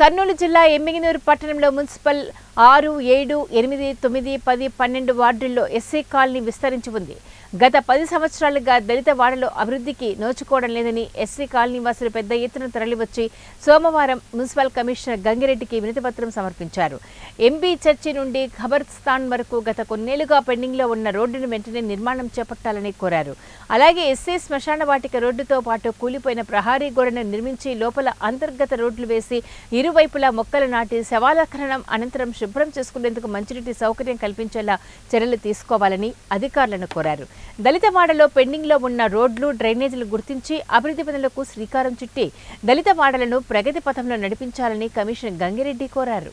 కర్నూలు జిల్లా ఎమ్మిగనూరు పట్టణంలో మున్సిపల్ 6, 7, 8, 9, 10, 12 వార్డుల్లో ఎస్సీ కాలనీ విస్తరించి ఉంది. గత 10 సంవత్సరాలుగా దళిత వాడలో అభివృద్ధికి నోచుకోవడం లేదని ఎస్సీ కాలనీ వాసులు పెద్ద ఎత్తున తరలివచ్చి సోమవారం మున్సిపల్ కమిషనర్ గంగిరెడ్డికి వినతిపత్రం సమర్పించారు. ఎంబీ చర్చి నుండి ఖబర్స్థాన్ వరకు గత కొన్నేళ్లుగా పెండింగ్లో ఉన్న రోడ్డును వెంటనే నిర్మాణం చేపట్టాలని కోరారు. అలాగే ఎస్సీ శ్మశాన వాటిక రోడ్డుతో పాటు కూలిపోయిన ప్రహారీ గోడను నిర్మించి లోపల అంతర్గత రోడ్లు వేసి ఇరువైపులా మొక్కలు నాటి శవాల ఖననం అనంతరం శుభ్రం చేసుకునేందుకు మంచినీటి సౌకర్యం కల్పించేలా చర్యలు తీసుకోవాలని అధికారులను కోరారు. దళితవాడలో పెండింగ్లో ఉన్న రోడ్లు, డ్రైనేజీలు గుర్తించి అభివృద్ధి పనులకు శ్రీకారం చుట్టి దళితవాడలను ప్రగతి పథంలో నడిపించాలని కమిషనర్ గంగిరెడ్డి కోరారు.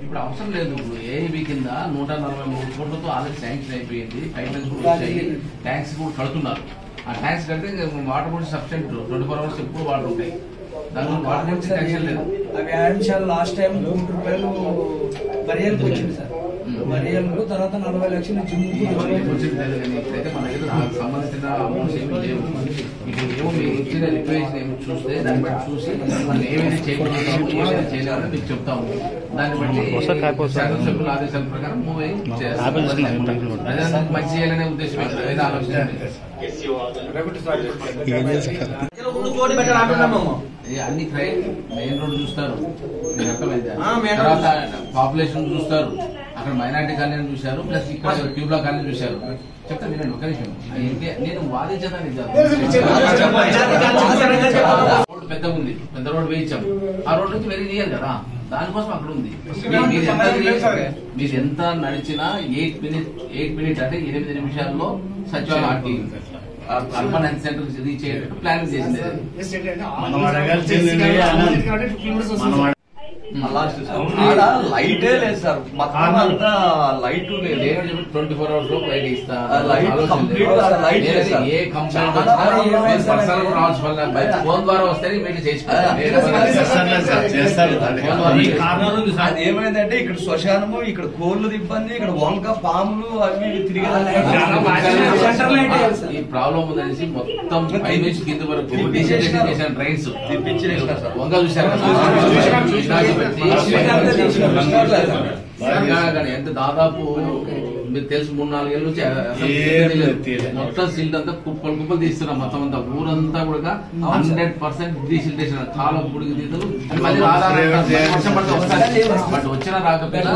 ఇప్పుడు అవసరం లేదు. ఇప్పుడు ఏఈబీ కింద 143 కోట్లతో ఆల్రెడీ శాంక్షన్ అయిపోయింది. పైప్ లైన్స్ కూడా వచ్చాయి, ట్యాంక్స్ కూడా కడుతున్నారు. ఆ ట్యాంక్స్ కడితే వాటర్ కూడా సఫిషియెంట్ 24 అవర్స్ ఎప్పుడు వాటర్ ఉంటాయి. దాని వాటర్ గురించి టెన్షన్ లేదు. అవి ఆంశాలు లాస్ట్ టైం ₹100 బరియల్కి వచ్చింది సార్. బరియల్ తర్వాత 40 లక్షలు వచ్చింది లేదు. కానీ ఇప్పుడైతే మన దగ్గర సంబంధించిన అమౌంట్స్ ఏమి లేవు. ఇప్పుడు ఏమో మీరు ఇచ్చిన రిక్వెస్ట్ ఏమి చూస్తే దాన్ని బట్టి చూసి మనం ఏమైనా చేయగలుగుతాము, ఏమైనా చేయలేమని మీకు చెప్తాము. దాన్ని బట్టి శాసనసభ్యుల ఆదేశాల ప్రకారం మూవ్ అయ్యి ప్రజలకు మంచి చేయాలనే ఉద్దేశం ఏదైనా ఆలోచన అన్ని మెయిన్ రోడ్డు చూస్తారు, తర్వాత పాపులేషన్ చూస్తారు, అక్కడ మైనార్టీ కాలనీ చూశారు, ప్లస్ ఇక్కడ ట్యూబ్లా కాలనీ చూశారు. చెప్తాను వినండి ఒక నిమిషం. నేను వాదించదని రోడ్డు పెద్ద ఉంది, పెద్ద రోడ్డు వేయించాము. ఆ రోడ్డు నుంచి వెరీ తీయాలి కదా, దానికోసం అక్కడ ఉంది. మీరు ఎంత నడిచినా 8 మినిట్ అంటే 8 నిమిషాల్లో సచివాలయం అర్బన్ హెల్త్ సెంటర్ రీచ్ అయ్యేటట్టు ప్లానింగ్ చేసింది. లైటే లేదు సార్, లైట్ లేదు. 24 hours లో లైట్ ఇస్తా. ఏ కంప్లైంట్ ఫోన్ ద్వారా వస్తే మీరు ఏమైందంటే ఇక్కడ శ్మశానము, ఇక్కడ కోళ్లు ఇబ్బంది, ఇక్కడ వంక పాములు అవి తిరిగి ఈ ప్రాబ్లం ఉందనేసి మొత్తం పై నుంచి కింద వరకు చేసిన ట్రైన్స్ వంక చూశారు. ఎంత దాదాపు మీరు తెలుసు 3-4 ఏళ్ళ నుంచి మొత్తం సిల్ట్ అంతా కుప్పలు తీస్తున్నాం. మొత్తం అంతా ఊరంతా కూడా 100% డీసిల్టేషన్. చాలా పుడికి తీతలు మళ్ళీ బట్ వచ్చినా రాకపోయినా